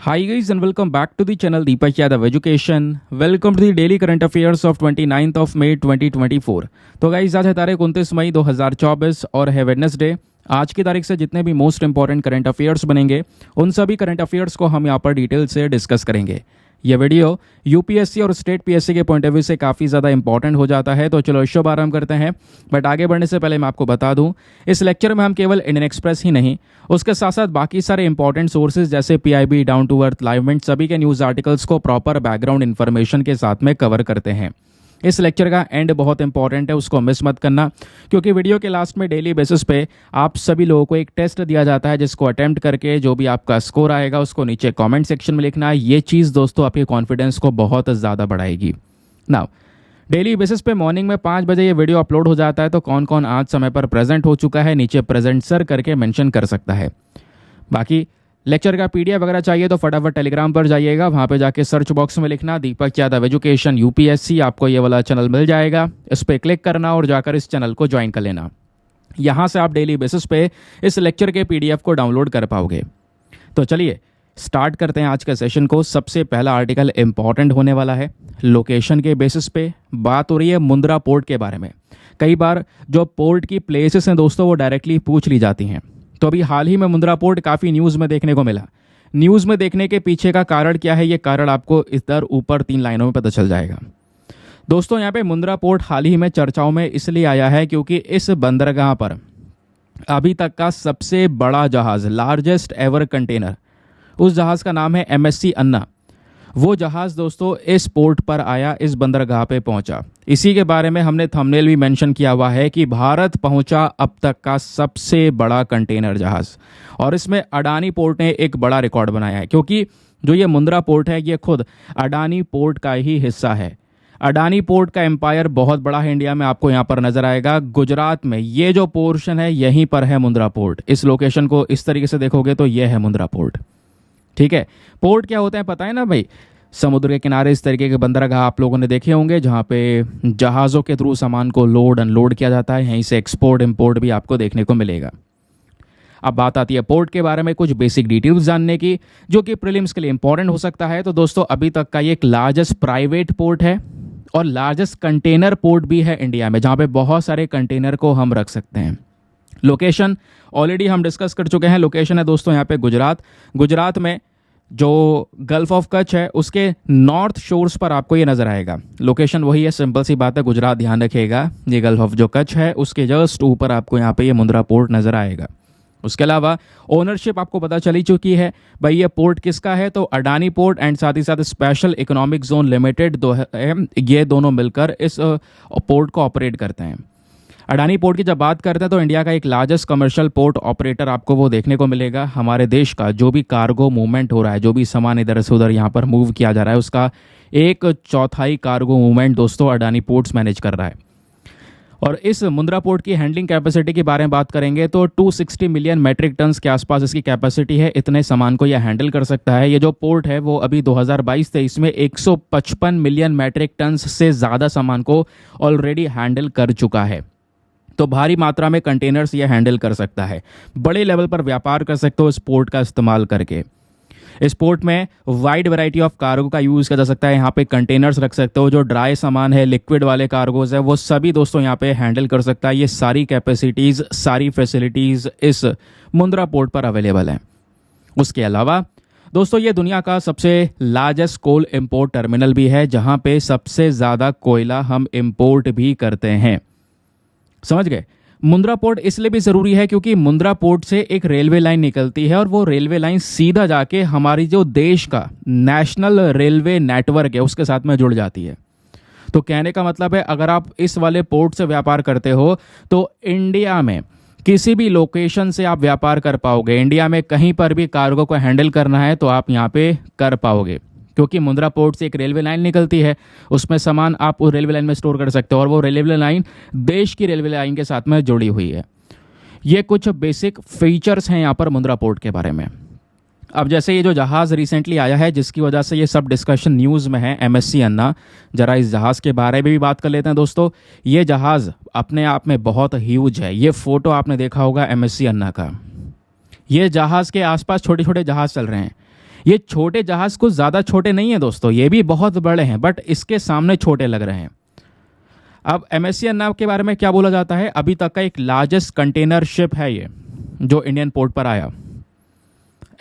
Hi guys and welcome back to the channel Deepak Yadav Education. Welcome to the daily current affairs of 29th of May 2024. तो guys आज है तारीख 29 मई 2024 और है Wednesday. आज की तारीख से जितने भी मोस्ट इंपॉर्टेंट करंट अफेयर्स बनेंगे उन सभी करंट अफेयर्स को हम यहाँ पर डिटेल से डिस्कस करेंगे। यह वीडियो यूपीएससी और स्टेट पीएससी के पॉइंट ऑफ व्यू से काफ़ी ज़्यादा इंपॉर्टेंट हो जाता है। तो चलो शुभ आरंभ करते हैं। बट आगे बढ़ने से पहले मैं आपको बता दूं, इस लेक्चर में हम केवल इंडियन एक्सप्रेस ही नहीं, उसके साथ साथ बाकी सारे इंपॉर्टेंट सोर्सेज जैसे PIB, Down to Earth, Live Mint सभी के न्यूज़ आर्टिकल्स को प्रॉपर बैकग्राउंड इन्फॉर्मेशन के साथ में कवर करते हैं। इस लेक्चर का एंड बहुत इंपॉर्टेंट है, उसको मिस मत करना, क्योंकि वीडियो के लास्ट में डेली बेसिस पे आप सभी लोगों को एक टेस्ट दिया जाता है जिसको अटेम्प्ट करके जो भी आपका स्कोर आएगा उसको नीचे कमेंट सेक्शन में लिखना है। ये चीज़ दोस्तों आपके कॉन्फिडेंस को बहुत ज़्यादा बढ़ाएगी। नाउ डेली बेसिस पे मॉर्निंग में 5 बजे ये वीडियो अपलोड हो जाता है। तो कौन कौन आज समय पर प्रेजेंट हो चुका है नीचे प्रेजेंट सर करके मेंशन कर सकता है। बाकी लेक्चर का पीडीएफ वगैरह चाहिए तो फटाफट टेलीग्राम पर जाइएगा, वहाँ पे जाके सर्च बॉक्स में लिखना दीपक यादव एजुकेशन यूपीएससी, आपको ये वाला चैनल मिल जाएगा। इस पर क्लिक करना और जाकर इस चैनल को ज्वाइन कर लेना। यहाँ से आप डेली बेसिस पे इस लेक्चर के पीडीएफ को डाउनलोड कर पाओगे। तो चलिए स्टार्ट करते हैं आज के सेशन को। सबसे पहला आर्टिकल इंपॉर्टेंट होने वाला है। लोकेशन के बेसिस पे बात हो रही है मुंद्रा पोर्ट के बारे में। कई बार जो पोर्ट की प्लेसेस हैं दोस्तों वो डायरेक्टली पूछ ली जाती हैं। तो अभी हाल ही में मुंद्रा पोर्ट काफ़ी न्यूज़ में देखने को मिला। न्यूज़ में देखने के पीछे का कारण क्या है, ये कारण आपको इधर ऊपर 3 लाइनों में पता चल जाएगा। दोस्तों यहाँ पे मुंद्रा पोर्ट हाल ही में चर्चाओं में इसलिए आया है क्योंकि इस बंदरगाह पर अभी तक का सबसे बड़ा जहाज़, लार्जेस्ट एवर कंटेनर, उस जहाज़ का नाम है MSC अन्ना। वो जहाज़ दोस्तों इस पोर्ट पर आया, इस बंदरगाह पे पहुंचा। इसी के बारे में हमने थंबनेल भी मेंशन किया हुआ है कि भारत पहुंचा अब तक का सबसे बड़ा कंटेनर जहाज़। और इसमें अडानी पोर्ट ने एक बड़ा रिकॉर्ड बनाया है, क्योंकि जो ये मुंद्रा पोर्ट है ये खुद अडानी पोर्ट का ही हिस्सा है। अडानी पोर्ट का एम्पायर बहुत बड़ा है इंडिया में, आपको यहाँ पर नजर आएगा। गुजरात में ये जो पोर्शन है यहीं पर है मुंद्रा पोर्ट। इस लोकेशन को इस तरीके से देखोगे तो ये है मुंद्रा पोर्ट। ठीक है, पोर्ट क्या होता है पता है ना भाई? समुद्र के किनारे इस तरीके के बंदरगाह आप लोगों ने देखे होंगे जहाँ पे जहाज़ों के थ्रू सामान को लोड अनलोड किया जाता है। यहीं से एक्सपोर्ट इंपोर्ट भी आपको देखने को मिलेगा। अब बात आती है पोर्ट के बारे में कुछ बेसिक डिटेल्स जानने की, जो कि प्रीलिम्स के लिए इंपॉर्टेंट हो सकता है। तो दोस्तों अभी तक का ये एक लार्जेस्ट प्राइवेट पोर्ट है और लार्जेस्ट कंटेनर पोर्ट भी है इंडिया में, जहाँ पे बहुत सारे कंटेनर को हम रख सकते हैं। लोकेशन ऑलरेडी हम डिस्कस कर चुके हैं। लोकेशन है दोस्तों यहाँ पे गुजरात में जो गल्फ ऑफ कच्छ है उसके नॉर्थ शोर्स पर आपको ये नजर आएगा। लोकेशन वही है, सिंपल सी बात है, गुजरात ध्यान रखिएगा। ये गल्फ ऑफ जो कच्छ है उसके जस्ट ऊपर आपको यहाँ पे ये मुंद्रा पोर्ट नजर आएगा। उसके अलावा ओनरशिप आपको पता चली चुकी है भाई, ये पोर्ट किसका है, तो अडानी पोर्ट एंड साथ ही साथ स्पेशल इकोनॉमिक जोन लिमिटेड ये दोनों मिलकर इस पोर्ट को ऑपरेट करते हैं। अडानी पोर्ट की जब बात करते हैं तो इंडिया का एक लार्जेस्ट कमर्शियल पोर्ट ऑपरेटर आपको वो देखने को मिलेगा। हमारे देश का जो भी कार्गो मूवमेंट हो रहा है, जो भी सामान इधर से उधर यहाँ पर मूव किया जा रहा है, उसका 1/4 कार्गो मूवमेंट दोस्तों अडानी पोर्ट्स मैनेज कर रहा है। और इस मुंद्रा पोर्ट की हैंडलिंग कैपेसिटी के बारे में बात करेंगे तो 260 मिलियन मैट्रिक टन्स के आसपास इसकी कैपेसिटी है। इतने सामान को यह हैंडल कर सकता है। ये जो पोर्ट है वो अभी 2022-23 में 155 मिलियन मैट्रिक टन्स से ज़्यादा सामान को ऑलरेडी हैंडल कर चुका है। तो भारी मात्रा में कंटेनर्स ये हैंडल कर सकता है। बड़े लेवल पर व्यापार कर सकते हो इस पोर्ट का इस्तेमाल करके। इस पोर्ट में वाइड वैरायटी ऑफ कार्गो का यूज़ किया जा सकता है। यहाँ पे कंटेनर्स रख सकते हो, जो ड्राई सामान है, लिक्विड वाले कार्गोज है, वो सभी दोस्तों यहाँ पे हैंडल कर सकता है। ये सारी कैपेसिटीज़, सारी फैसिलिटीज़ इस मुंद्रा पोर्ट पर अवेलेबल हैं। उसके अलावा दोस्तों ये दुनिया का सबसे लार्जेस्ट कोल इम्पोर्ट टर्मिनल भी है, जहाँ पे सबसे ज़्यादा कोयला हम इम्पोर्ट भी करते हैं। समझ गए? मुंद्रा पोर्ट इसलिए भी ज़रूरी है क्योंकि मुंद्रा पोर्ट से एक रेलवे लाइन निकलती है और वो रेलवे लाइन सीधा जाके हमारी जो देश का नेशनल रेलवे नेटवर्क है उसके साथ में जुड़ जाती है। तो कहने का मतलब है अगर आप इस वाले पोर्ट से व्यापार करते हो तो इंडिया में किसी भी लोकेशन से आप व्यापार कर पाओगे। इंडिया में कहीं पर भी कार्गो को हैंडल करना है तो आप यहाँ पे कर पाओगे, क्योंकि मुंद्रा पोर्ट से एक रेलवे लाइन निकलती है, उसमें सामान आप उस रेलवे लाइन में स्टोर कर सकते हो और वो रेलवे लाइन देश की रेलवे लाइन के साथ में जुड़ी हुई है। ये कुछ बेसिक फीचर्स हैं यहाँ पर मुंद्रा पोर्ट के बारे में। अब जैसे ये जो जहाज़ रिसेंटली आया है जिसकी वजह से ये सब डिस्कशन न्यूज़ में है, MSC अन्ना, जरा इस जहाज़ के बारे में भी बात कर लेते हैं दोस्तों। ये जहाज़ अपने आप में बहुत ह्यूज है। ये फोटो आपने देखा होगा MSC अन्ना का। ये जहाज़ के आसपास छोटे छोटे जहाज़ चल रहे हैं। ये छोटे जहाज कुछ ज़्यादा छोटे नहीं हैं दोस्तों, ये भी बहुत बड़े हैं, बट इसके सामने छोटे लग रहे हैं। अब MSC अन्ना के बारे में क्या बोला जाता है, अभी तक का एक लार्जेस्ट कंटेनर शिप है ये, जो इंडियन पोर्ट पर आया।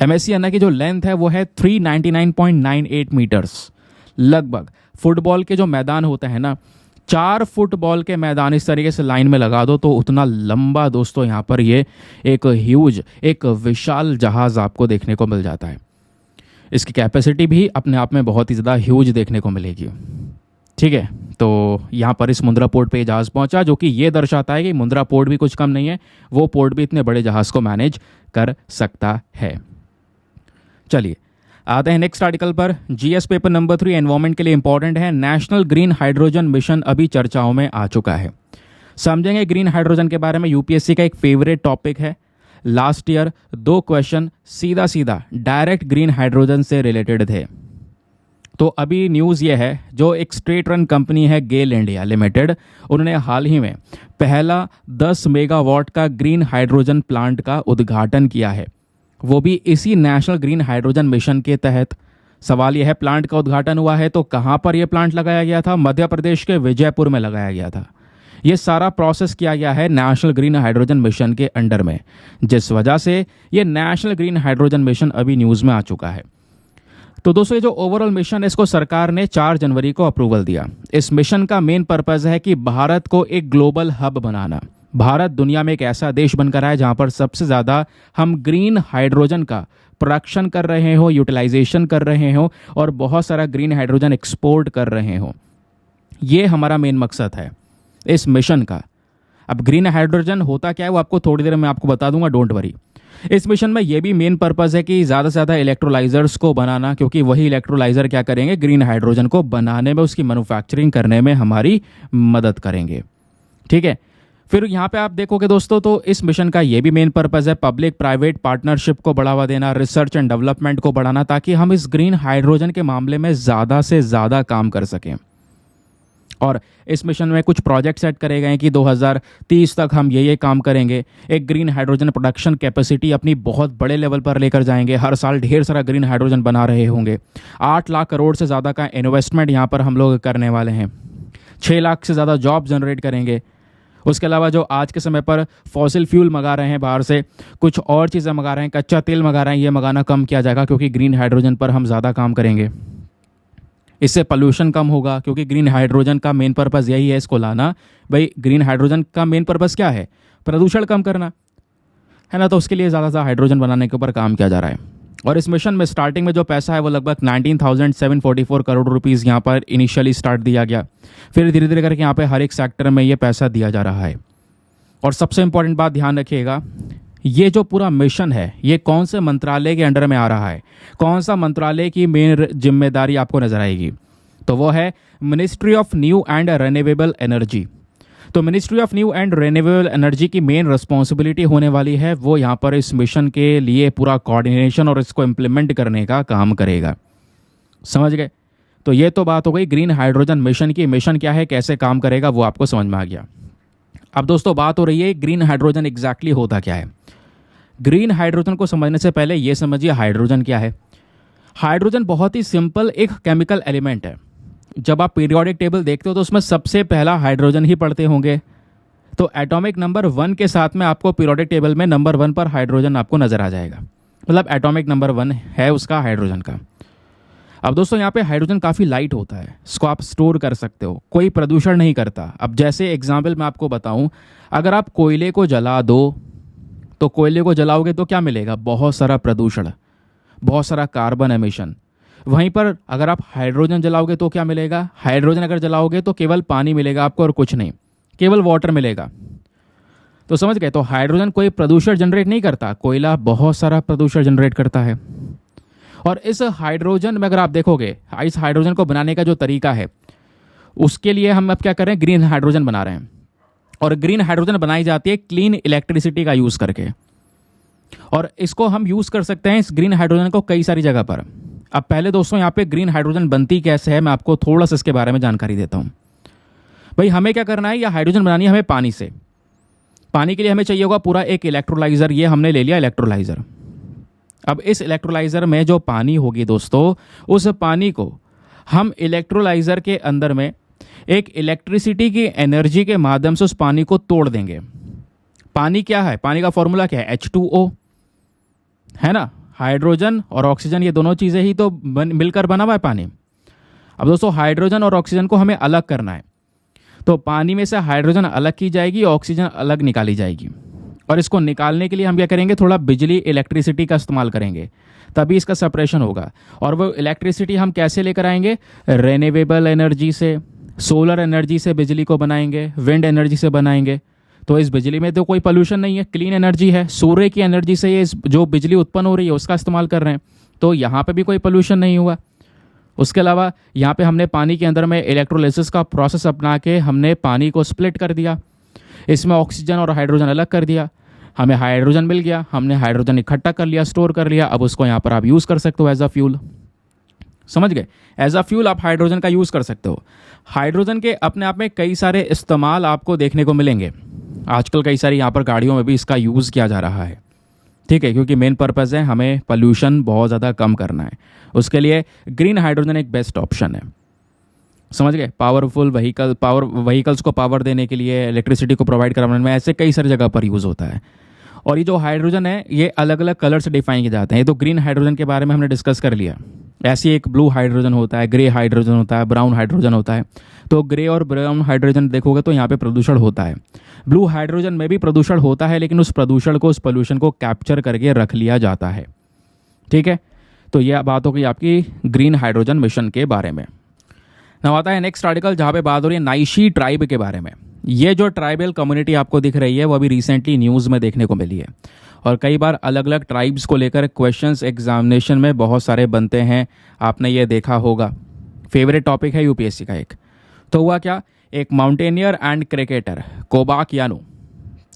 MSC अन्ना की जो लेंथ है वो है 399.98 मीटर्स, लगभग फुटबॉल के जो मैदान होते हैं ना, 4 फुटबॉल के मैदान इस तरीके से लाइन में लगा दो तो उतना लंबा दोस्तों यहाँ पर ये एक ह्यूज, एक विशाल जहाज आपको देखने को मिल जाता है। इसकी कैपेसिटी भी अपने आप में बहुत ही ज़्यादा ह्यूज देखने को मिलेगी। ठीक है, तो यहाँ पर इस मुंद्रा पोर्ट पे ये जहाज़ पहुँचा, जो कि ये दर्शाता है कि मुंद्रा पोर्ट भी कुछ कम नहीं है, वो पोर्ट भी इतने बड़े जहाज़ को मैनेज कर सकता है। चलिए आते हैं नेक्स्ट आर्टिकल पर। GS पेपर नंबर 3 एनवायरमेंट के लिए इंपॉर्टेंट है। नेशनल ग्रीन हाइड्रोजन मिशन अभी चर्चाओं में आ चुका है। समझेंगे ग्रीन हाइड्रोजन के बारे में, यूपीएससी का एक फेवरेट टॉपिक है। लास्ट ईयर 2 क्वेश्चन सीधा सीधा डायरेक्ट ग्रीन हाइड्रोजन से रिलेटेड थे। तो अभी न्यूज़ ये है, जो एक स्ट्रेट रन कंपनी है गेल इंडिया लिमिटेड, उन्होंने हाल ही में पहला 10 मेगावाट का ग्रीन हाइड्रोजन प्लांट का उद्घाटन किया है, वो भी इसी नेशनल ग्रीन हाइड्रोजन मिशन के तहत। सवाल यह है, प्लांट का उद्घाटन हुआ है तो कहाँ पर यह प्लांट लगाया गया था? मध्य प्रदेश के विजयपुर में लगाया गया था। ये सारा प्रोसेस किया गया है नेशनल ग्रीन हाइड्रोजन मिशन के अंडर में, जिस वजह से ये नेशनल ग्रीन हाइड्रोजन मिशन अभी न्यूज़ में आ चुका है। तो दोस्तों ये जो ओवरऑल मिशन है, इसको सरकार ने 4 जनवरी को अप्रूवल दिया। इस मिशन का मेन पर्पज़ है कि भारत को एक ग्लोबल हब बनाना। भारत दुनिया में एक ऐसा देश बनकर आए जहां पर सबसे ज़्यादा हम ग्रीन हाइड्रोजन का प्रोडक्शन कर रहे हो, यूटिलाइजेशन कर रहे हो और बहुत सारा ग्रीन हाइड्रोजन एक्सपोर्ट कर रहे हो। ये हमारा मेन मकसद है इस मिशन का। अब ग्रीन हाइड्रोजन होता क्या है वो आपको थोड़ी देर में आपको बता दूंगा, डोंट वरी। इस मिशन में ये भी मेन पर्पज़ है कि ज़्यादा से ज़्यादा इलेक्ट्रोलाइजर्स को बनाना, क्योंकि वही इलेक्ट्रोलाइजर क्या करेंगे, ग्रीन हाइड्रोजन को बनाने में, उसकी मैन्युफैक्चरिंग करने में हमारी मदद करेंगे। ठीक है, फिर यहाँ पे आप देखोगे दोस्तों, तो इस मिशन का ये भी मेन पर्पज़ है पब्लिक प्राइवेट पार्टनरशिप को बढ़ावा देना, रिसर्च एंड डेवलपमेंट को बढ़ाना, ताकि हम इस ग्रीन हाइड्रोजन के मामले में ज़्यादा से ज़्यादा काम कर सकें। और इस मिशन में कुछ प्रोजेक्ट सेट करे गए हैं कि 2030 तक हम ये काम करेंगे। एक ग्रीन हाइड्रोजन प्रोडक्शन कैपेसिटी अपनी बहुत बड़े लेवल पर लेकर जाएंगे। हर साल ढेर सारा ग्रीन हाइड्रोजन बना रहे होंगे। 8 लाख करोड़ से ज़्यादा का इन्वेस्टमेंट यहाँ पर हम लोग करने वाले हैं। 6 लाख से ज़्यादा जॉब जनरेट करेंगे। उसके अलावा जो आज के समय पर फॉसिल फ्यूल मंगा रहे हैं बाहर से, कुछ और चीज़ें मंगा रहे हैं, कच्चा तेल मंगा रहे हैं, ये मंगाना कम किया जाएगा, क्योंकि ग्रीन हाइड्रोजन पर हम ज़्यादा काम करेंगे। इससे पोल्यूशन कम होगा, क्योंकि ग्रीन हाइड्रोजन का मेन पर्पज़ यही है इसको लाना। भाई ग्रीन हाइड्रोजन का मेन पर्पज़ क्या है? प्रदूषण कम करना है ना। तो उसके लिए ज़्यादा से ज़्यादा हाइड्रोजन बनाने के ऊपर काम किया जा रहा है। और इस मिशन में स्टार्टिंग में जो पैसा है वो लगभग 19,744 करोड़ रुपीज़ यहाँ पर इनिशियली स्टार्ट दिया गया। फिर धीरे धीरे करके यहाँ पे हर एक सेक्टर में ये पैसा दिया जा रहा है। और सबसे इम्पॉर्टेंट बात ध्यान रखिएगा, ये जो पूरा मिशन है ये कौन से मंत्रालय के अंडर में आ रहा है, कौन सा मंत्रालय की मेन जिम्मेदारी आपको नजर आएगी? तो वो है ministry of new and renewable energy. तो ministry of new and renewable energy की मेन रिस्पॉन्सिबिलिटी होने वाली है, वो यहाँ पर इस मिशन के लिए पूरा कोऑर्डिनेशन और इसको इम्प्लीमेंट करने का काम करेगा। समझ गए? तो ये तो बात हो गई ग्रीन हाइड्रोजन मिशन की। मिशन क्या है, कैसे काम करेगा, वो आपको समझ में आ गया। अब दोस्तों बात हो रही है ग्रीन हाइड्रोजन एग्जैक्टली होता क्या है। ग्रीन हाइड्रोजन को समझने से पहले ये समझिए हाइड्रोजन क्या है। हाइड्रोजन बहुत ही सिंपल एक केमिकल एलिमेंट है। जब आप पीरियोडिक टेबल देखते हो तो उसमें सबसे पहला हाइड्रोजन ही पढ़ते होंगे। तो एटॉमिक नंबर 1 के साथ में आपको पीरियोडिक टेबल में नंबर 1 पर हाइड्रोजन आपको नजर आ जाएगा, मतलब एटॉमिक नंबर 1 है उसका हाइड्रोजन का। अब दोस्तों यहाँ पे हाइड्रोजन काफ़ी लाइट होता है, इसको आप स्टोर कर सकते हो, कोई प्रदूषण नहीं करता। अब जैसे एग्जाम्पल मैं आपको बताऊँ, अगर आप कोयले को जला दो तो कोयले को जलाओगे तो क्या मिलेगा? बहुत सारा प्रदूषण, बहुत सारा कार्बन एमिशन। वहीं पर अगर आप हाइड्रोजन जलाओगे तो क्या मिलेगा? हाइड्रोजन अगर जलाओगे तो केवल पानी मिलेगा आपको और कुछ नहीं, केवल वाटर मिलेगा। तो समझ गए? तो हाइड्रोजन कोई प्रदूषण जनरेट नहीं करता, कोयला बहुत सारा प्रदूषण जनरेट करता है। और इस हाइड्रोजन में अगर आप देखोगे, इस हाइड्रोजन को बनाने का जो तरीका है, उसके लिए हम अब क्या कर रहे हैं, ग्रीन हाइड्रोजन बना रहे हैं। और ग्रीन हाइड्रोजन बनाई जाती है क्लीन इलेक्ट्रिसिटी का यूज़ करके। और इसको हम यूज़ कर सकते हैं इस ग्रीन हाइड्रोजन को कई सारी जगह पर। अब पहले दोस्तों यहाँ पे ग्रीन हाइड्रोजन बनती कैसे है, मैं आपको थोड़ा सा इसके बारे में जानकारी देता हूँ। भाई हमें क्या करना है, या हाइड्रोजन बनानी है हमें पानी से। पानी के लिए हमें चाहिए होगा पूरा एक इलेक्ट्रोलाइज़र, ये हमने ले लिया इलेक्ट्रोलाइज़र। अब इस इलेक्ट्रोलाइज़र में जो पानी होगी दोस्तों, उस पानी को हम इलेक्ट्रोलाइज़र के अंदर में एक इलेक्ट्रिसिटी की एनर्जी के माध्यम से उस पानी को तोड़ देंगे। पानी क्या है? पानी का फॉर्मूला क्या है? H2O, है ना। हाइड्रोजन और ऑक्सीजन, ये दोनों चीज़ें ही तो मिलकर बना हुआ है पानी। अब दोस्तों हाइड्रोजन और ऑक्सीजन को हमें अलग करना है, तो पानी में से हाइड्रोजन अलग की जाएगी, ऑक्सीजन अलग निकाली जाएगी। और इसको निकालने के लिए हम क्या करेंगे? थोड़ा बिजली, इलेक्ट्रिसिटी का इस्तेमाल करेंगे, तभी इसका सेपरेशन होगा। और वो इलेक्ट्रिसिटी हम कैसे लेकर आएंगे? रिन्यूएबल एनर्जी से, सोलर एनर्जी से बिजली को बनाएंगे, विंड एनर्जी से बनाएंगे। तो इस बिजली में तो कोई पोल्यूशन नहीं है, क्लीन एनर्जी है। सूर्य की एनर्जी से ये जो बिजली उत्पन्न हो रही है उसका इस्तेमाल कर रहे हैं, तो यहाँ पे भी कोई पोल्यूशन नहीं हुआ। उसके अलावा यहाँ पे हमने पानी के अंदर में इलेक्ट्रोलिसिस का प्रोसेस अपना के हमने पानी को स्प्लिट कर दिया, इसमें ऑक्सीजन और हाइड्रोजन अलग कर दिया, हमें हाइड्रोजन मिल गया, हमने हाइड्रोजन इकट्ठा कर लिया, स्टोर कर लिया। अब उसको यहाँ पर आप यूज़ कर सकते हो एज अ फ्यूल। समझ गए? एज अ फ्यूल आप हाइड्रोजन का यूज़ कर सकते हो। हाइड्रोजन के अपने आप में कई सारे इस्तेमाल आपको देखने को मिलेंगे। आजकल कई सारी यहाँ पर गाड़ियों में भी इसका यूज़ किया जा रहा है, ठीक है, क्योंकि मेन पर्पज़ है हमें पोल्यूशन बहुत ज़्यादा कम करना है। उसके लिए ग्रीन हाइड्रोजन एक बेस्ट ऑप्शन है। समझ गए? पावरफुल व्हीकल्स को पावर देने के लिए, इलेक्ट्रिसिटी को प्रोवाइड कराने में, ऐसे कई सारी जगह पर यूज़ होता है। और ये जो हाइड्रोजन है ये अलग अलग कलर से डिफाइन किए जाते हैं। ये तो ग्रीन हाइड्रोजन के बारे में हमने डिस्कस कर लिया। ऐसी एक ब्लू हाइड्रोजन होता है, ग्रे हाइड्रोजन होता है, ब्राउन हाइड्रोजन होता है। तो ग्रे और ब्राउन हाइड्रोजन देखोगे तो यहाँ पे प्रदूषण होता है। ब्लू हाइड्रोजन में भी प्रदूषण होता है, लेकिन उस प्रदूषण को, उस पोल्यूशन को कैप्चर करके रख लिया जाता है। ठीक है, तो यह बात हो गई आपकी ग्रीन हाइड्रोजन मिशन के बारे में। now आता है नेक्स्ट आर्टिकल, जहाँ पे बात हो रही है नाइशी ट्राइब के बारे में। ये जो ट्राइबल कम्युनिटी आपको दिख रही है वो अभी रिसेंटली न्यूज़ में देखने को मिली है, और कई बार अलग अलग ट्राइब्स को लेकर क्वेश्चंस एग्जामिनेशन में बहुत सारे बनते हैं। आपने ये देखा होगा, फेवरेट टॉपिक है यूपीएससी का एक। तो हुआ क्या, एक माउंटेनियर एंड क्रिकेटर कोबाक यानू,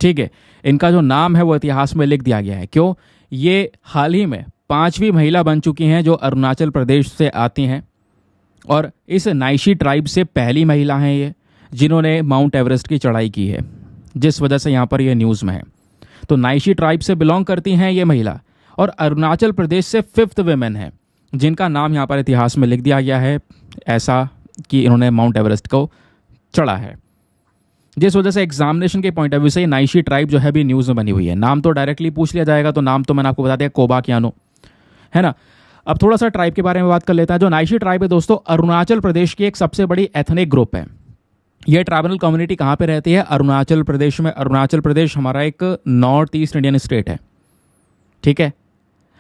ठीक है, इनका जो नाम है वो इतिहास में लिख दिया गया है। क्यों? ये हाल ही में 5वीं महिला बन चुकी हैं जो अरुणाचल प्रदेश से आती हैं, और इस नाइशी ट्राइब से पहली महिला हैं ये जिन्होंने माउंट एवरेस्ट की चढ़ाई की है, जिस वजह से यहाँ पर ये न्यूज़ में है। तो नाइशी ट्राइब से बिलोंग करती हैं ये महिला, और अरुणाचल प्रदेश से 5th वुमेन है जिनका नाम यहाँ पर इतिहास में लिख दिया गया है ऐसा कि इन्होंने माउंट एवरेस्ट को चढ़ा है। जिस वजह से एग्जामिनेशन के पॉइंट ऑफ व्यू से नाइशी ट्राइब जो है भी न्यूज़ में बनी हुई है। नाम तो डायरेक्टली पूछ लिया जाएगा, तो नाम तो मैंने आपको बता दिया, कोबाक यानू, है ना। अब थोड़ा सा ट्राइब के बारे में बात कर लेता है। जो नाइशी ट्राइब है दोस्तों, अरुणाचल प्रदेश की एक सबसे बड़ी एथनिक ग्रुप है। ये ट्राइबल कम्युनिटी कहाँ पे रहती है? अरुणाचल प्रदेश में। अरुणाचल प्रदेश हमारा एक नॉर्थ ईस्ट इंडियन स्टेट है, ठीक है।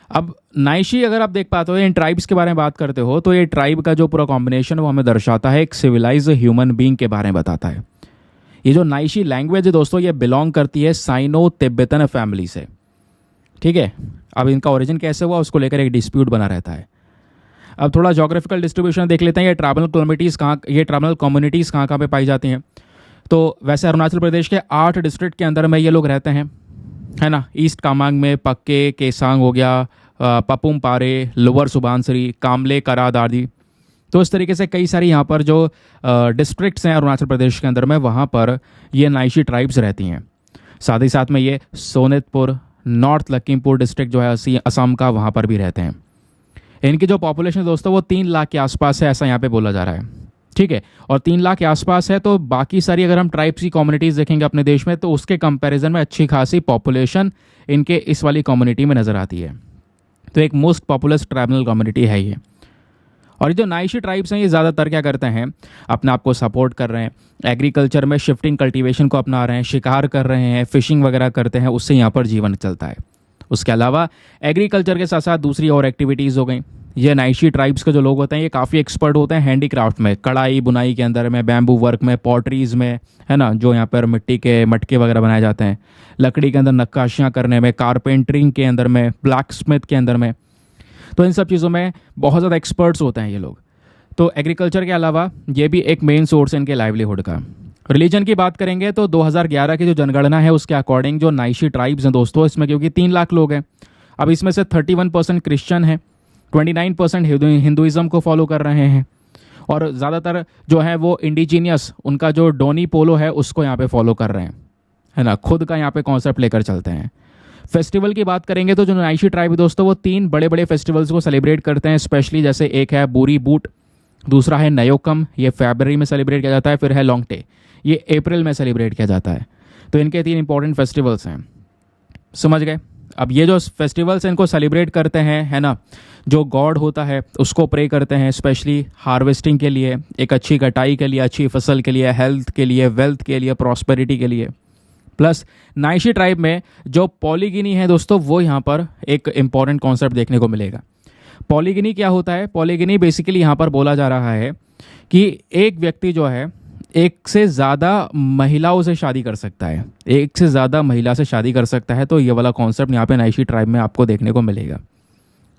अब नाइशी अगर आप देख पाते हो, इन ट्राइब्स के बारे में बात करते हो, तो ये ट्राइब का जो पूरा कॉम्बिनेशन वो हमें दर्शाता है एक सिविलाइज ह्यूमन बीइंग के बारे में बताता है। ये जो नाइशी लैंग्वेज है दोस्तों, ये बिलोंग करती है साइनो तिब्बतन फैमिली से, ठीक है। अब इनका ओरिजिन कैसे हुआ उसको लेकर एक डिस्प्यूट बना रहता है। अब थोड़ा जोग्राफिकल डिस्ट्रीब्यूशन देख लेते हैं। ये ट्राइबल कम्युनिटीज़ कहाँ पे पाई जाती हैं। तो वैसे अरुणाचल प्रदेश के 8 डिस्ट्रिक्ट के अंदर में ये लोग रहते हैं, है ना। ईस्ट कामांग में पक्के, केसांग हो गया, पपुम पारे, लोअर सुबानसिरी, कामले, कराद आदि। तो इस तरीके से कई सारी यहाँ पर जो डिस्ट्रिक्ट्स हैं अरुणाचल प्रदेश के अंदर में, वहाँ पर ये नाइशी ट्राइब्स रहती हैं। साथ ही साथ में ये सोनितपुर, नॉर्थ लखीमपुर डिस्ट्रिक्ट जो है असम का, वहाँ पर भी रहते हैं। इनकी जो पॉपुलेशन दोस्तों वो 3 लाख के आसपास है, ऐसा यहाँ पे बोला जा रहा है, ठीक है। और 3 लाख के आसपास है, तो बाकी सारी अगर हम ट्राइब्स की कम्युनिटीज़ देखेंगे अपने देश में, तो उसके कंपैरिजन में अच्छी खासी पॉपुलेशन इनके इस वाली कम्युनिटी में नज़र आती है। तो एक मोस्ट पॉपुलस ट्राइबल कम्युनिटी है ये। और ये जो नाइशी ट्राइब्स हैं ये ज़्यादातर क्या करते हैं, अपने आप को सपोर्ट कर रहे हैं, एग्रीकल्चर में शिफ्टिंग कल्टीवेशन को अपना रहे हैं, शिकार कर रहे हैं, फिशिंग वगैरह करते हैं, उससे यहाँ पर जीवन चलता है। उसके अलावा एग्रीकल्चर के साथ साथ दूसरी और एक्टिविटीज़ हो गई। ये नाइशी ट्राइब्स के जो लोग होते हैं ये काफ़ी एक्सपर्ट होते हैं हैंडीक्राफ्ट में, कढ़ाई बुनाई के अंदर में, बैम्बू वर्क में, पॉटरीज़ में, है ना, जो यहाँ पर मिट्टी के मटके वगैरह बनाए जाते हैं, लकड़ी के अंदर नक्काशियाँ करने में, कारपेंटरिंग के अंदर में, ब्लैक स्मिथ के अंदर में। तो इन सब चीज़ों में बहुत ज़्यादा एक्सपर्ट्स होते हैं ये लोग। तो एग्रीकल्चर के अलावा ये भी एक मेन सोर्स है इनके लाइवलीहुड का। रिलीजन की बात करेंगे तो 2011 की जो जनगणना है उसके अकॉर्डिंग जो नाइशी ट्राइब्स हैं दोस्तों, इसमें क्योंकि 3 लाख लोग हैं, अब इसमें से 31% क्रिश्चियन हैं, 29% हिंदुइज़्म को फॉलो कर रहे हैं, और ज़्यादातर जो है वो इंडिजीनियस, उनका जो डोनी पोलो है उसको यहाँ पे फॉलो कर रहे हैं, है ना, खुद का यहाँ पे कॉन्सेप्ट लेकर चलते हैं। फेस्टिवल की बात करेंगे तो जो नाइशी ट्राइब है दोस्तों, वो 3 बड़े बड़े फेस्टिवल्स को सेलिब्रेट करते हैं स्पेशली। जैसे एक है बूरी बूट, दूसरा है नयोकम, ये फरवरी में सेलिब्रेट किया जाता है, फिर है लॉन्गटे, ये अप्रैल में सेलिब्रेट किया जाता है। तो इनके 3 इंपॉर्टेंट फेस्टिवल्स हैं, समझ गए। अब ये जो फेस्टिवल्स इनको सेलिब्रेट करते हैं, है ना, जो गॉड होता है उसको प्रे करते हैं स्पेशली हार्वेस्टिंग के लिए, एक अच्छी कटाई के लिए, अच्छी फसल के लिए, हेल्थ के लिए, वेल्थ के लिए, प्रॉस्पेरिटी के लिए। प्लस नाइशी ट्राइब में जो पॉलीगिनी है दोस्तों, वो यहाँ पर एक इंपॉर्टेंट कॉन्सेप्ट देखने को मिलेगा। पॉलीगिनी क्या होता है? पॉलीगिनी बेसिकली यहाँ पर बोला जा रहा है कि एक व्यक्ति जो है एक से ज़्यादा महिलाओं से शादी कर सकता है, एक से ज़्यादा महिला से शादी कर सकता है। तो ये वाला कॉन्सेप्ट यहाँ पे नाइशी ट्राइब में आपको देखने को मिलेगा,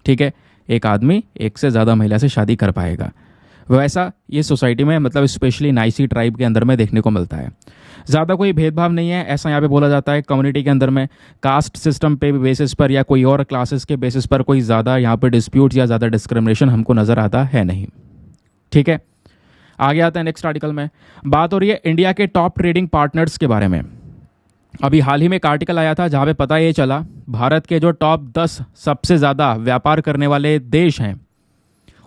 ठीक है। एक आदमी एक से ज़्यादा महिला से शादी कर पाएगा, वैसा ये सोसाइटी में मतलब स्पेशली नाइशी ट्राइब के अंदर में देखने को मिलता है। ज़्यादा कोई भेदभाव नहीं है, ऐसा यहाँ पे बोला जाता है। कम्युनिटी के अंदर में कास्ट सिस्टम पे बेसिस पर या कोई और क्लासेस के बेसिस पर कोई ज़्यादा यहाँ पे डिस्प्यूट या ज़्यादा डिस्क्रिमिनेशन हमको नज़र आता है नहीं, ठीक है। आगे आता है नेक्स्ट आर्टिकल में, बात हो रही है इंडिया के टॉप ट्रेडिंग पार्टनर्स के बारे में। अभी हाल ही में एक आर्टिकल आया था जहाँ पे पता ये चला भारत के जो टॉप 10 सबसे ज़्यादा व्यापार करने वाले देश हैं,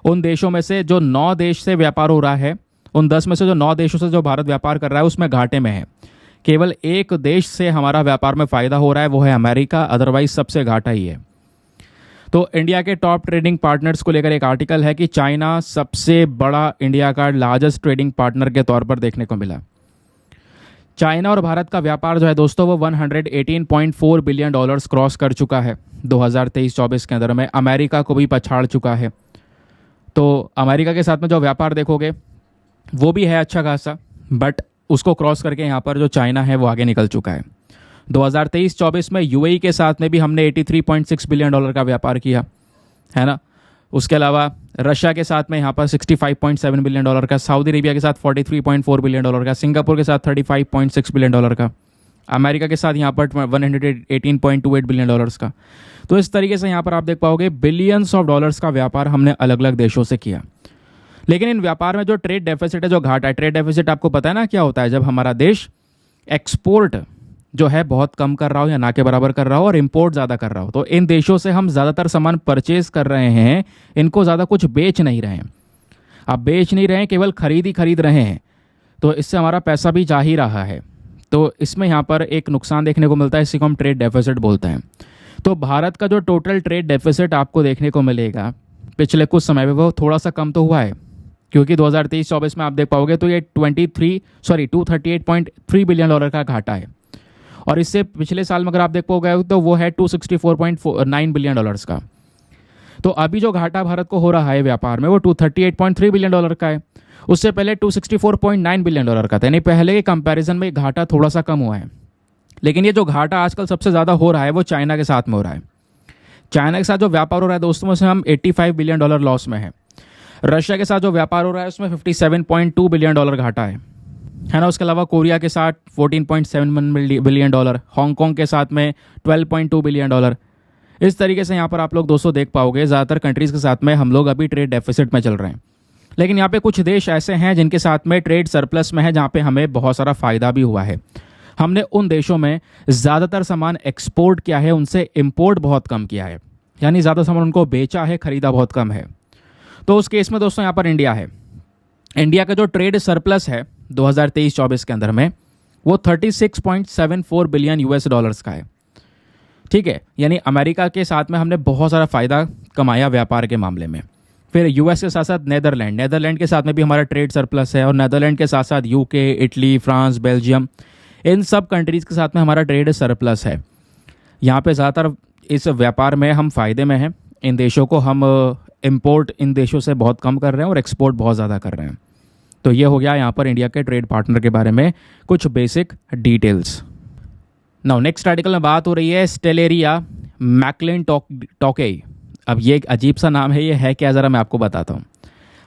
उन देशों में से जो 9 देश से व्यापार हो रहा है, उन 10 में से जो 9 देशों से जो भारत व्यापार कर रहा है उसमें घाटे में है। केवल एक देश से हमारा व्यापार में फ़ायदा हो रहा है, वो है अमेरिका, अदरवाइज सबसे घाटा ही है। तो इंडिया के टॉप ट्रेडिंग पार्टनर्स को लेकर एक आर्टिकल है कि चाइना सबसे बड़ा इंडिया का लार्जेस्ट ट्रेडिंग पार्टनर के तौर पर देखने को मिला। चाइना और भारत का व्यापार जो है दोस्तों, वो 118.4 बिलियन डॉलर्स क्रॉस कर चुका है 2023-24 के अंदर में। अमेरिका को भी पछाड़ चुका है। तो अमेरिका के साथ में जो व्यापार देखोगे वो भी है अच्छा खासा, बट उसको क्रॉस करके यहाँ पर जो चाइना है वो आगे निकल चुका है। 2023-24 में यूएई के साथ में भी हमने 83.6 बिलियन डॉलर का व्यापार किया, है ना। उसके अलावा रशिया के साथ में यहाँ पर 65.7 बिलियन डॉलर का, सऊदी अरेबिया के साथ 43.4 बिलियन डॉलर का, सिंगापुर के साथ 35.6 बिलियन डॉलर का, अमेरिका के साथ यहाँ पर 118.28 बिलियन डॉलर्स का। तो इस तरीके से यहाँ पर आप देख पाओगे बिलियंस ऑफ डॉलर्स का व्यापार हमने अलग अलग देशों से किया। लेकिन इन व्यापार में जो ट्रेड डेफिसिट है, जो घाटा है, ट्रेड डेफिसिट आपको पता है ना क्या होता है? जब हमारा देश एक्सपोर्ट जो है बहुत कम कर रहा हो या ना के बराबर कर रहा हो और इंपोर्ट ज़्यादा कर रहा हो, तो इन देशों से हम ज़्यादातर सामान परचेज कर रहे हैं, इनको ज़्यादा कुछ बेच नहीं रहे हैं। आप बेच नहीं रहे हैं, केवल खरीद ही खरीद रहे हैं, तो इससे हमारा पैसा भी जा ही रहा है। तो इसमें यहाँ पर एक नुकसान देखने को मिलता है, इसी को हम ट्रेड डेफिसिट बोलते हैं। तो भारत का जो टोटल ट्रेड डेफिसिट आपको देखने को मिलेगा पिछले कुछ समय में, वो थोड़ा सा कम तो हुआ है, क्योंकि 2023-24 में आप देख पाओगे तो ये 238.3 बिलियन डॉलर का घाटा है। और इससे पिछले साल में अगर आप देख पाओगे तो वो है 264.9 बिलियन डॉलर्स का। तो अभी जो घाटा भारत को हो रहा है व्यापार में, वो 238.3 बिलियन डॉलर का है। उससे पहले 264.9 बिलियन डॉलर का था, यानी पहले के कंपैरिजन में घाटा थोड़ा सा कम हुआ है। लेकिन ये जो घाटा आजकल सबसे ज़्यादा हो रहा है वो चाइना के साथ में हो रहा है। चाइना के साथ जो व्यापार हो रहा है दोस्तों, उसमें हम 85 बिलियन डॉलर लॉस में है। रशिया के साथ जो व्यापार हो रहा है उसमें 57.2 बिलियन डॉलर घाटा है ना। उसके अलावा कोरिया के साथ 14.71 बिलियन डॉलर, हांगकांग के साथ में 12.2 बिलियन डॉलर। इस तरीके से यहाँ पर आप लोग दोस्तों देख पाओगे ज़्यादातर कंट्रीज़ के साथ में हम लोग अभी ट्रेड डेफिसिट में चल रहे हैं। लेकिन यहाँ पे कुछ देश ऐसे हैं जिनके साथ में ट्रेड सरप्लस में है, जहाँ पे हमें बहुत सारा फ़ायदा भी हुआ है। हमने उन देशों में ज़्यादातर सामान एक्सपोर्ट किया है, उनसे इम्पोर्ट बहुत कम किया है, यानी ज़्यादा सामान उनको बेचा है, ख़रीदा बहुत कम है। तो उस केस में दोस्तों यहाँ पर इंडिया है। इंडिया का जो ट्रेड सरप्लस है 2023-24 के अंदर में, वो 36.74 बिलियन यूएस डॉलर्स का है, ठीक है। यानी अमेरिका के साथ में हमने बहुत सारा फ़ायदा कमाया व्यापार के मामले में। फिर यूएस के साथ साथ नेदरलैंड के साथ में भी हमारा ट्रेड सरप्लस है, और नेदरलैंड के साथ साथ यूके, इटली, फ्रांस, बेल्जियम, इन सब कंट्रीज़ के साथ में हमारा ट्रेड सरप्लस है। यहाँ पे ज़्यादातर इस व्यापार में हम फ़ायदे में हैं। इन देशों को हम इंपोर्ट इन देशों से बहुत कम कर रहे हैं और एक्सपोर्ट बहुत ज़्यादा कर रहे हैं। तो ये हो गया यहाँ पर इंडिया के ट्रेड पार्टनर के बारे में कुछ basic details. Now next article में बात हो रही है स्टेलेरिया मैक्लिनटोके। अब ये एक अजीब सा नाम है, ये है क्या ज़रा मैं आपको बताता हूँ।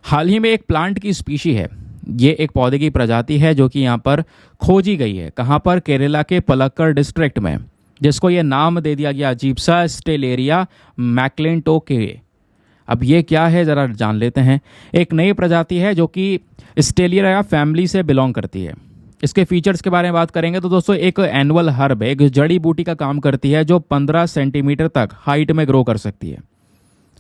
हाल ही में एक प्लांट की स्पीशी है, ये एक पौधे की प्रजाति है जो कि यहाँ पर खोजी गई है। कहाँ पर? केरला के पलक्कड़ डिस्ट्रिक्ट में, जिसको ये नाम दे दिया गया अजीब सा, स्टेलेरिया मैक्लिनटोके। अब ये क्या है ज़रा जान लेते हैं। एक नई प्रजाति है जो कि स्टेलेरिया फैमिली से बिलोंग करती है। इसके फीचर्स के बारे में बात करेंगे तो दोस्तों एक एनुअल हर्ब, एक जड़ी बूटी का काम करती है जो 15 सेंटीमीटर तक हाइट में ग्रो कर सकती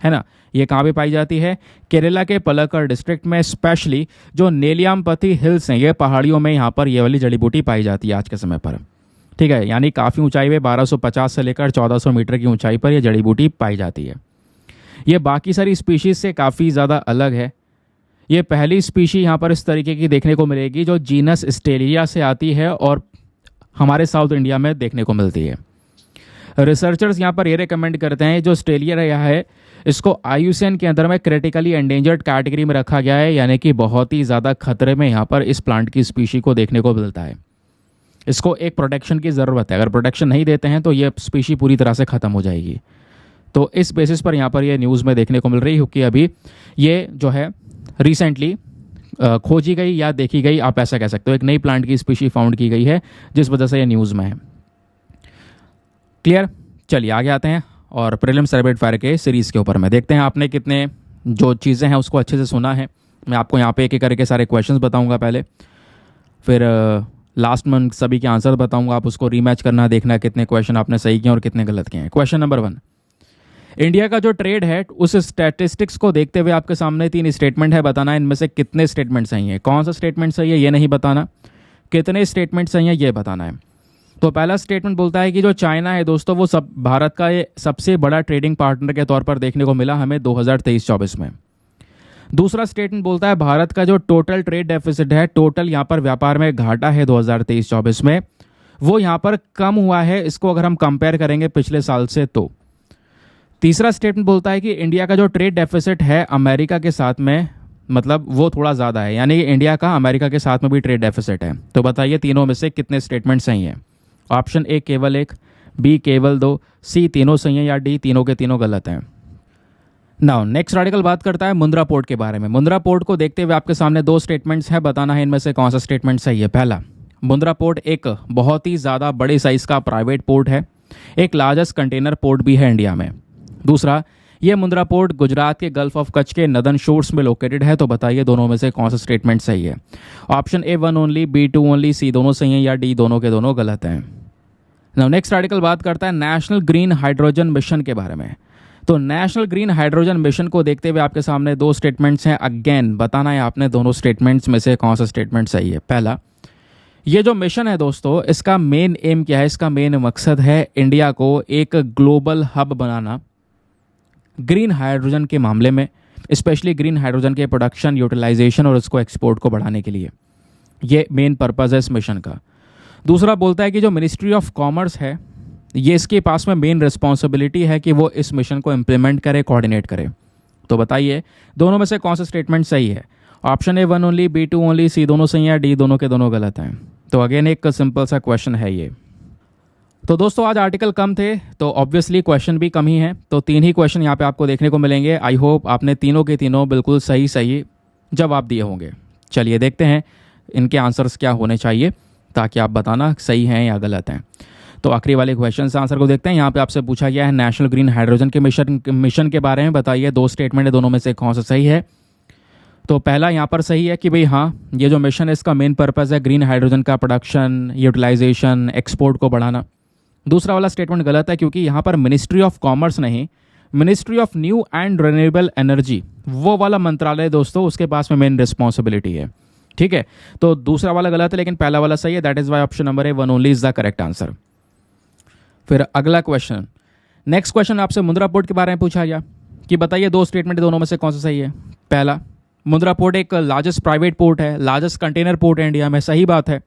है ना। ये कहाँ पे पाई जाती है? केरला के पलक्कड़ डिस्ट्रिक्ट में, स्पेशली जो नेलियामपति हिल्स हैं, ये पहाड़ियों में यहाँ पर ये वाली जड़ी बूटी पाई जाती है आज के समय पर। ठीक है, यानी काफ़ी ऊंचाई पे 1250 से लेकर 1400 मीटर की ऊंचाई पर यह जड़ी बूटी पाई जाती है। ये बाकी सारी स्पीशीज़ से काफ़ी ज़्यादा अलग है। ये पहली स्पीशी यहाँ पर इस तरीके की देखने को मिलेगी जो जीनस स्टेलिया से आती है और हमारे साउथ इंडिया में देखने को मिलती है। रिसर्चर्स यहाँ पर ये रिकमेंड करते हैं जो स्टेलिया रहा है इसको IUCN के अंदर में क्रिटिकली एंडेंजर्ड कैटेगरी में रखा गया है, यानी कि बहुत ही ज़्यादा खतरे में यहाँ पर इस प्लांट की स्पीशी को देखने को मिलता है। इसको एक प्रोटेक्शन की ज़रूरत है, अगर प्रोटेक्शन नहीं देते हैं तो ये स्पीशी पूरी तरह से ख़त्म हो जाएगी। तो इस बेसिस पर यहाँ पर ये न्यूज़ में देखने को मिल रही है, क्योंकि अभी ये जो है रिसेंटली खोजी गई या देखी गई, आप ऐसा कह सकते हो, एक नई प्लांट की स्पीशी फाउंड की गई है जिस वजह से ये न्यूज़ में है। क्लियर? चलिए आगे आते हैं और प्रीलिम्स रैपिड फायर के सीरीज़ के ऊपर में देखते हैं आपने कितने जो चीज़ें हैं उसको अच्छे से सुना है। मैं आपको यहाँ पे एक एक करके सारे क्वेश्चंस बताऊँगा पहले, फिर लास्ट में सभी के आंसर बताऊँगा, आप उसको रीमैच करना, देखना कितने क्वेश्चन आपने सही किए और कितने गलत किए हैं। क्वेश्चन नंबर 1, इंडिया का जो ट्रेड है उस स्टैटिस्टिक्स को देखते हुए आपके सामने 3 स्टेटमेंट है, बताना है इनमें से कितने स्टेटमेंट सही हैं। कौन सा स्टेटमेंट सही है ये नहीं बताना, कितने स्टेटमेंट सही हैं ये बताना है। तो पहला स्टेटमेंट बोलता है कि जो चाइना है दोस्तों वो भारत का ये सबसे बड़ा ट्रेडिंग पार्टनर के तौर पर देखने को मिला हमें 2023-24 में। दूसरा स्टेटमेंट बोलता है भारत का जो टोटल ट्रेड डेफिसिट है, टोटल यहाँ पर व्यापार में घाटा है 2023-24 में, वो यहाँ पर कम हुआ है, इसको अगर हम कंपेयर करेंगे पिछले साल से तो। तीसरा स्टेटमेंट बोलता है कि इंडिया का जो ट्रेड डेफिसिट है अमेरिका के साथ में, मतलब वो थोड़ा ज़्यादा है, यानी इंडिया का अमेरिका के साथ में भी ट्रेड डेफिसिट है। तो बताइए तीनों में से कितने स्टेटमेंट सही हैं। ऑप्शन ए केवल 1, बी केवल 2, सी तीनों सही हैं या डी तीनों के तीनों गलत हैं। नाउ नेक्स्ट आर्टिकल बात करता है मुंद्रा पोर्ट के बारे में। मुंद्रा पोर्ट को देखते हुए आपके सामने 2 स्टेटमेंट्स हैं, बताना है इनमें से कौन सा स्टेटमेंट सही है। पहला, मुंद्रा पोर्ट एक बहुत ही ज़्यादा बड़े साइज़ का प्राइवेट पोर्ट है, एक लार्जेस्ट कंटेनर पोर्ट भी है इंडिया में। दूसरा, ये मुंद्रा पोर्ट गुजरात के गल्फ ऑफ कच्छ के नदन शोर्स में लोकेटेड है। तो बताइए दोनों में से कौन सा स्टेटमेंट सही है। Option A 1 only, B 2 only, C दोनों सही हैं या डी दोनों के दोनों गलत हैं। नाउ नेक्स्ट आर्टिकल बात करता है नेशनल ग्रीन हाइड्रोजन मिशन के बारे में। तो नेशनल ग्रीन हाइड्रोजन मिशन को देखते हुए आपके सामने 2 स्टेटमेंट्स हैं। अगेन बताना है आपने दोनों स्टेटमेंट्स में से कौन सा स्टेटमेंट सही है। पहला, ये जो मिशन है दोस्तों इसका मेन एम क्या है, इसका मेन मकसद है इंडिया को एक global hub banana green hydrogen के मामले में, स्पेशली ग्रीन हाइड्रोजन के प्रोडक्शन, यूटिलाइजेशन और उसको एक्सपोर्ट को बढ़ाने के लिए। ये मेन पर्पज़ है इस मिशन का। दूसरा बोलता है कि जो मिनिस्ट्री ऑफ कॉमर्स है ये इसके पास में मेन रिस्पॉन्सिबिलिटी है कि वो इस मिशन को इम्प्लीमेंट करे, कोऑर्डिनेट करे। तो बताइए दोनों में से कौन सा स्टेटमेंट सही है। Option A 1 only, B 2 only, C दोनों सही है, डी दोनों के दोनों गलत हैं। तो अगेन एक सिंपल सा क्वेश्चन है ये। तो दोस्तों आज आर्टिकल कम थे तो ऑब्वियसली क्वेश्चन भी कम ही हैं, तो 3 ही क्वेश्चन यहाँ पे आपको देखने को मिलेंगे। आई होप आपने तीनों के तीनों बिल्कुल सही जवाब दिए होंगे। चलिए देखते हैं इनके आंसर्स क्या होने चाहिए ताकि आप बताना सही हैं या गलत हैं। तो आखिरी वाले क्वेश्चन से आंसर को देखते हैं। यहाँ पे आपसे पूछा गया है नेशनल ग्रीन हाइड्रोजन के मिशन के बारे में, बताइए 2 स्टेटमेंट है, दोनों में से कौन सा सही है। तो पहला यहाँ पर सही है कि भाई हाँ, ये जो मिशन है इसका मेन पर्पज़ है ग्रीन हाइड्रोजन का प्रोडक्शन, यूटिलाइजेशन, एक्सपोर्ट को बढ़ाना। दूसरा वाला स्टेटमेंट गलत है क्योंकि यहाँ पर मिनिस्ट्री ऑफ कॉमर्स नहीं, ministry of new and renewable energy, वो वाला मंत्रालय दोस्तों उसके पास में मेन रिस्पॉन्सिबिलिटी है। ठीक है, तो दूसरा वाला गलत है लेकिन पहला वाला सही है। That is why option number A 1 only is the correct answer. फिर अगला क्वेश्चन, नेक्स्ट क्वेश्चन आपसे मुंद्रा पोर्ट के बारे में पूछा गया कि बताइए 2 स्टेटमेंट दोनों में से कौन सा सही है। पहला, मुंद्रा पोर्ट एक लार्जेस्ट प्राइवेट पोर्ट है, लार्जेस्ट कंटेनर पोर्ट है इंडिया में, सही बात है।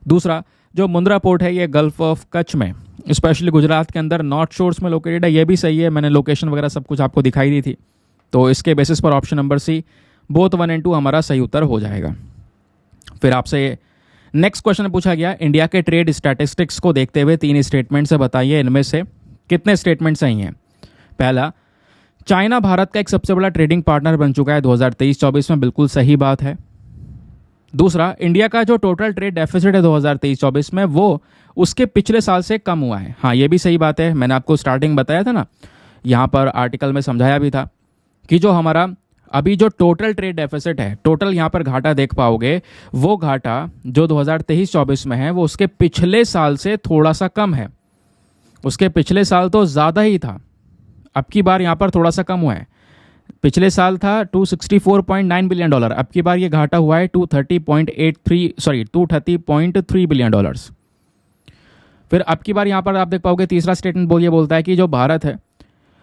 दूसरा, जो मुंद्रा पोर्ट है ये गल्फ ऑफ कच्छ में, स्पेशली गुजरात के अंदर नॉर्थ शोर्स में लोकेटेड है, ये भी सही है। मैंने लोकेशन वगैरह सब कुछ आपको दिखाई दी थी। तो इसके बेसिस पर option number C both 1 and 2 हमारा सही उत्तर हो जाएगा। फिर आपसे नेक्स्ट क्वेश्चन पूछा गया इंडिया के ट्रेड स्टैटिस्टिक्स को देखते हुए 3 स्टेटमेंट से बताइए इनमें से कितने स्टेटमेंट सही हैं। पहला, चाइना भारत का एक सबसे बड़ा ट्रेडिंग पार्टनर बन चुका है 2023-24 में, बिल्कुल सही बात है। दूसरा, इंडिया का जो टोटल ट्रेड डेफिसिट है 2023-24 में वो उसके पिछले साल से कम हुआ है, हाँ ये भी सही बात है। मैंने आपको स्टार्टिंग बताया था ना, यहाँ पर आर्टिकल में समझाया भी था कि जो हमारा अभी जो टोटल ट्रेड डेफिसिट है, टोटल यहाँ पर घाटा देख पाओगे, वो घाटा जो 2023-24 में है वो उसके पिछले साल से थोड़ा सा कम है। उसके पिछले साल तो ज़्यादा ही था, अब की बार यहाँ पर थोड़ा सा कम हुआ है। पिछले साल था $264.9 बिलियन, अब की बार ये घाटा हुआ है 230.3 बिलियन डॉलर्स। फिर अब की बार यहाँ पर आप देख पाओगे तीसरा स्टेटमेंट बोलता है कि जो भारत है,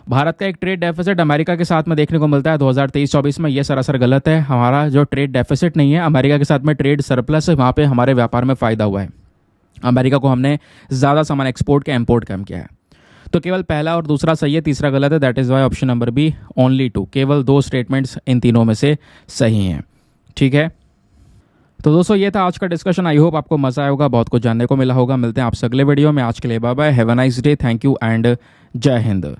भारत का एक ट्रेड डेफिसिट अमेरिका के साथ में देखने को मिलता है 2023-24 में। ये सरासर गलत है। हमारा जो ट्रेड डेफिसिट नहीं है, अमेरिका के साथ में ट्रेड सरप्लस है, वहाँ पे हमारे व्यापार में फ़ायदा हुआ है। अमेरिका को हमने ज़्यादा सामान एक्सपोर्ट का इम्पोर्ट कम किया है। तो केवल पहला और दूसरा सही है, तीसरा गलत है। That is why option number B only 2, केवल 2 स्टेटमेंट्स इन तीनों में से सही हैं। ठीक है, तो दोस्तों ये था आज का डिस्कशन। आई होप आपको मज़ा आया होगा, बहुत कुछ जानने को मिला होगा। मिलते हैं आपसे अगले वीडियो में। आज के लिए bye bye, have a nice day, thank you and जय हिंद।